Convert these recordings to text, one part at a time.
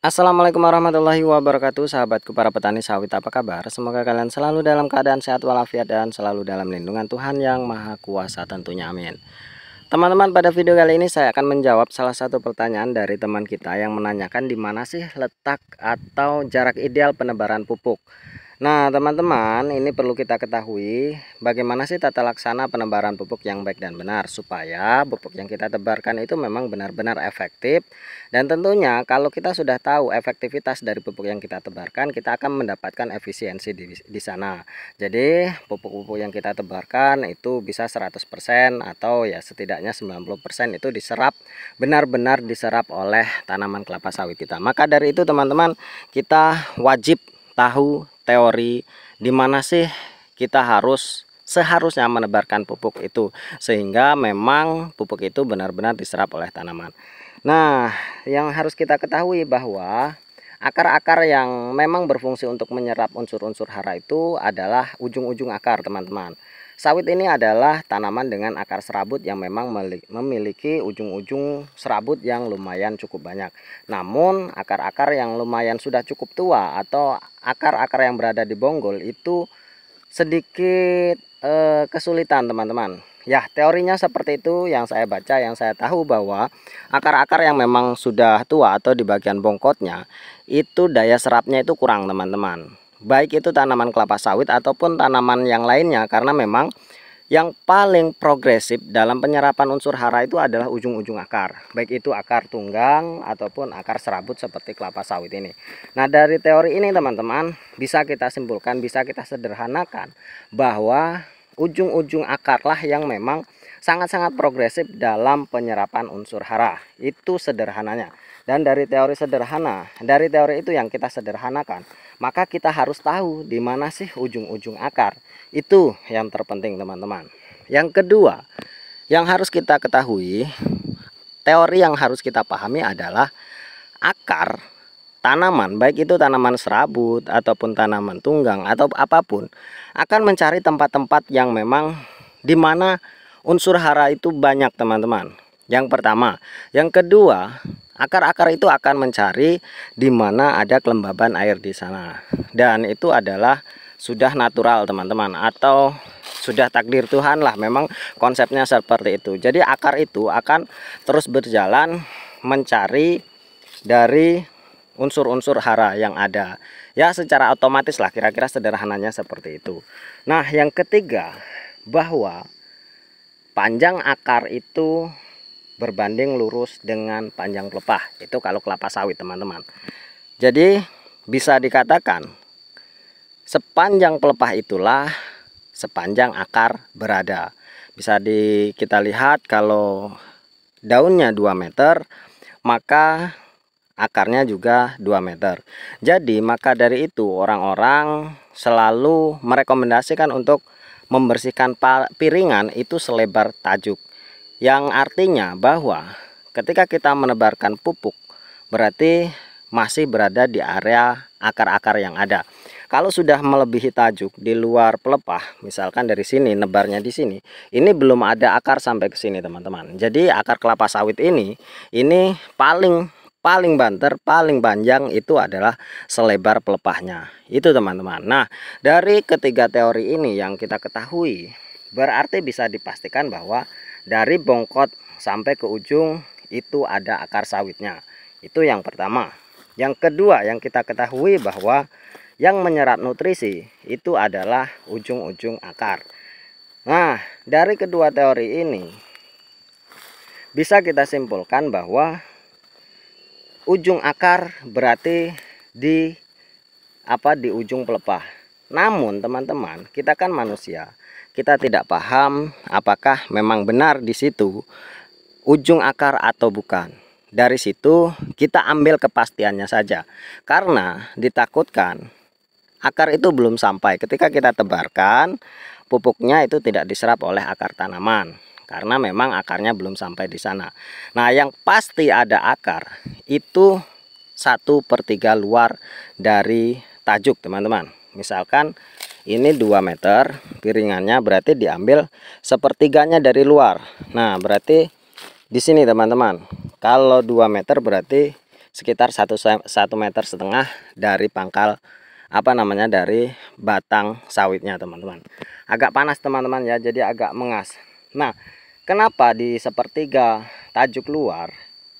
Assalamualaikum warahmatullahi wabarakatuh, sahabatku para petani sawit, apa kabar? Semoga kalian selalu dalam keadaan sehat walafiat dan selalu dalam lindungan Tuhan yang Maha Kuasa tentunya, amin. Teman-teman, pada video kali ini saya akan menjawab salah satu pertanyaan dari teman kita yang menanyakan di mana sih letak atau jarak ideal penebaran pupuk. Nah, teman-teman, ini perlu kita ketahui bagaimana sih tata laksana penebaran pupuk yang baik dan benar supaya pupuk yang kita tebarkan itu memang benar-benar efektif. Dan tentunya kalau kita sudah tahu efektivitas dari pupuk yang kita tebarkan, kita akan mendapatkan efisiensi di sana. Jadi, pupuk-pupuk yang kita tebarkan itu bisa 100% atau ya setidaknya 90% itu diserap, benar-benar diserap oleh tanaman kelapa sawit kita. Maka dari itu, teman-teman, kita wajib tahu teori di mana sih kita seharusnya menebarkan pupuk itu sehingga memang pupuk itu benar-benar diserap oleh tanaman. Nah, yang harus kita ketahui bahwa akar-akar yang memang berfungsi untuk menyerap unsur-unsur hara itu adalah ujung-ujung akar, teman-teman. Sawit ini adalah tanaman dengan akar serabut yang memang memiliki ujung-ujung serabut yang lumayan cukup banyak. Namun akar-akar yang lumayan sudah cukup tua atau akar-akar yang berada di bonggol itu sedikit kesulitan, teman-teman. Ya, teorinya seperti itu yang saya baca, yang saya tahu bahwa akar-akar yang memang sudah tua atau di bagian bongkotnya itu daya serapnya itu kurang, teman-teman. Baik itu tanaman kelapa sawit ataupun tanaman yang lainnya, karena memang yang paling progresif dalam penyerapan unsur hara itu adalah ujung-ujung akar, baik itu akar tunggang ataupun akar serabut seperti kelapa sawit ini. Nah, dari teori ini, teman-teman, bisa kita simpulkan, bisa kita sederhanakan bahwa ujung-ujung akar lah yang memang sangat-sangat progresif dalam penyerapan unsur hara. Itu sederhananya. Dan dari teori itu yang kita sederhanakan, maka kita harus tahu di mana sih ujung-ujung akar. Itu yang terpenting, teman-teman. Yang kedua, yang harus kita ketahui, teori yang harus kita pahami adalah akar tanaman, baik itu tanaman serabut ataupun tanaman tunggang atau apapun, akan mencari tempat-tempat yang memang di mana unsur hara itu banyak, teman-teman. Yang pertama, yang kedua, akar-akar itu akan mencari di mana ada kelembaban air di sana. Dan itu adalah sudah natural, teman-teman, atau sudah takdir Tuhan lah, memang konsepnya seperti itu. Jadi akar itu akan terus berjalan mencari dari unsur-unsur hara yang ada. Ya, secara otomatis lah, kira-kira sederhananya seperti itu. Nah, yang ketiga, bahwa panjang akar itu berbanding lurus dengan panjang pelepah. Itu kalau kelapa sawit, teman-teman. Jadi bisa dikatakan sepanjang pelepah itulah sepanjang akar berada. Bisa kita lihat kalau daunnya 2 meter, maka akarnya juga 2 meter. Jadi maka dari itu orang-orang selalu merekomendasikan untuk membersihkan piringan itu selebar tajuk. Yang artinya bahwa ketika kita menebarkan pupuk berarti masih berada di area akar-akar yang ada. Kalau sudah melebihi tajuk di luar pelepah, misalkan dari sini nebarnya di sini, ini belum ada akar sampai ke sini, teman-teman. Jadi akar kelapa sawit ini paling banter, paling panjang itu adalah selebar pelepahnya. Itu, teman-teman. Nah, dari ketiga teori ini yang kita ketahui, berarti bisa dipastikan bahwa dari bongkot sampai ke ujung itu ada akar sawitnya. Itu yang pertama. Yang kedua yang kita ketahui bahwa yang menyerap nutrisi itu adalah ujung-ujung akar. Nah, dari kedua teori ini bisa kita simpulkan bahwa ujung akar berarti di ujung pelepah. Namun, teman-teman, kita kan manusia. Kita tidak paham apakah memang benar di situ ujung akar atau bukan. Dari situ kita ambil kepastiannya saja. Karena ditakutkan akar itu belum sampai. Ketika kita tebarkan, pupuknya itu tidak diserap oleh akar tanaman. Karena memang akarnya belum sampai di sana. Nah, yang pasti ada akar itu 1/3 luar dari tajuk, teman-teman. Misalkan ini 2 meter piringannya, berarti diambil 1/3-nya dari luar. Nah, berarti di sini, teman-teman, kalau 2 meter berarti sekitar 1,5 meter dari pangkal dari batang sawitnya teman-teman. Agak panas teman-teman ya, jadi agak mengas. Nah, kenapa di sepertiga tajuk luar?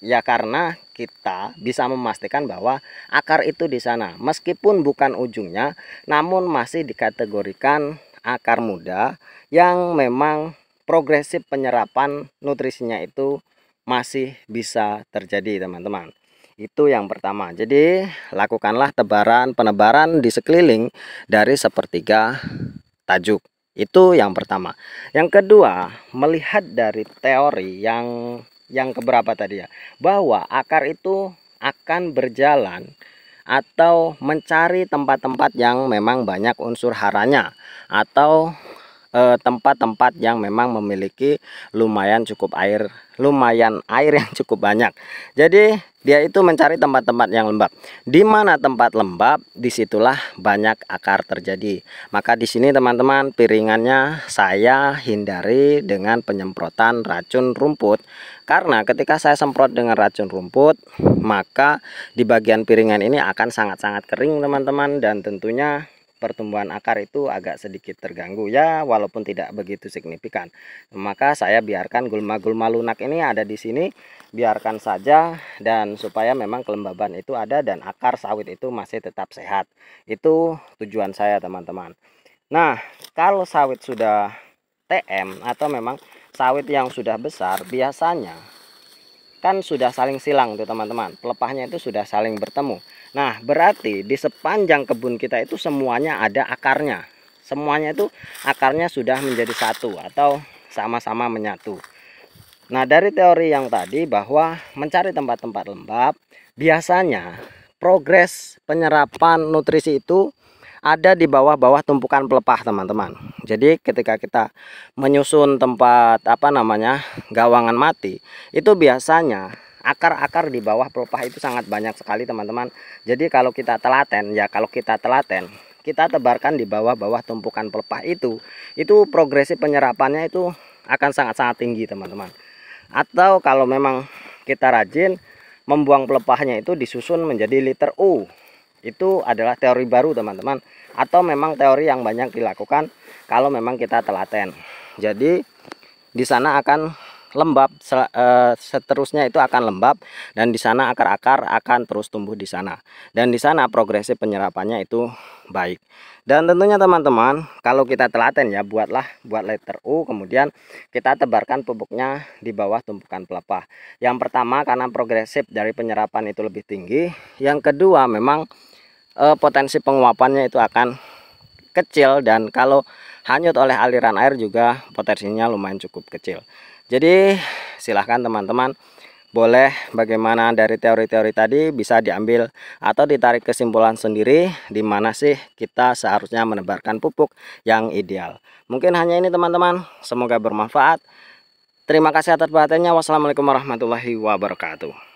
Ya karena kita bisa memastikan bahwa akar itu di sana. Meskipun bukan ujungnya, namun masih dikategorikan akar muda yang memang progresif penyerapan nutrisinya itu masih bisa terjadi teman-teman. Itu yang pertama. Jadi lakukanlah penebaran di sekeliling dari sepertiga tajuk. Itu yang pertama. Yang kedua, melihat dari teori yang keberapa tadi ya, bahwa akar itu akan berjalan atau mencari tempat-tempat yang memang banyak unsur haranya, atau tempat-tempat yang memang memiliki lumayan air yang cukup banyak. Jadi dia itu mencari tempat-tempat yang lembab. Di mana tempat lembab, disitulah banyak akar terjadi. Maka di sini teman-teman, piringannya saya hindari dengan penyemprotan racun rumput. Karena ketika saya semprot dengan racun rumput, maka di bagian piringan ini akan sangat-sangat kering teman-teman, dan tentunya pertumbuhan akar itu agak sedikit terganggu ya, walaupun tidak begitu signifikan. Maka saya biarkan gulma-gulma lunak ini ada di sini, biarkan saja, dan supaya memang kelembaban itu ada dan akar sawit itu masih tetap sehat. Itu tujuan saya teman-teman. Nah, kalau sawit sudah TM atau memang sawit yang sudah besar, biasanya kan sudah saling silang tuh teman-teman, pelepahnya itu sudah saling bertemu. Nah, berarti di sepanjang kebun kita itu semuanya ada akarnya. Semuanya itu akarnya sudah menjadi satu atau sama-sama menyatu. Nah, dari teori yang tadi bahwa mencari tempat-tempat lembab, biasanya progres penyerapan nutrisi itu ada di bawah-bawah tumpukan pelepah teman-teman. Jadi ketika kita menyusun tempat gawangan mati, itu biasanya akar-akar di bawah pelepah itu sangat banyak sekali teman-teman. Jadi kalau kita telaten, kita tebarkan di bawah-bawah tumpukan pelepah itu progresi penyerapannya itu akan sangat-sangat tinggi teman-teman. Atau kalau memang kita rajin membuang pelepahnya itu disusun menjadi liter U. Itu adalah teori baru teman-teman, atau memang teori yang banyak dilakukan kalau memang kita telaten. Jadi di sana akan lembab, seterusnya itu akan lembab, dan di sana akar-akar akan terus tumbuh di sana, dan di sana progresi penyerapannya itu baik. Dan tentunya teman-teman, kalau kita telaten ya, buat liter U, kemudian kita tebarkan pupuknya di bawah tumpukan pelepah. Yang pertama karena progresif dari penyerapan itu lebih tinggi, yang kedua memang potensi penguapannya itu akan kecil, dan kalau hanyut oleh aliran air juga potensinya lumayan cukup kecil. Jadi silahkan teman-teman, boleh bagaimana dari teori-teori tadi bisa diambil atau ditarik kesimpulan sendiri di mana sih kita seharusnya menebarkan pupuk yang ideal. Mungkin hanya ini teman-teman, semoga bermanfaat. Terima kasih atas perhatiannya. Wassalamualaikum warahmatullahi wabarakatuh.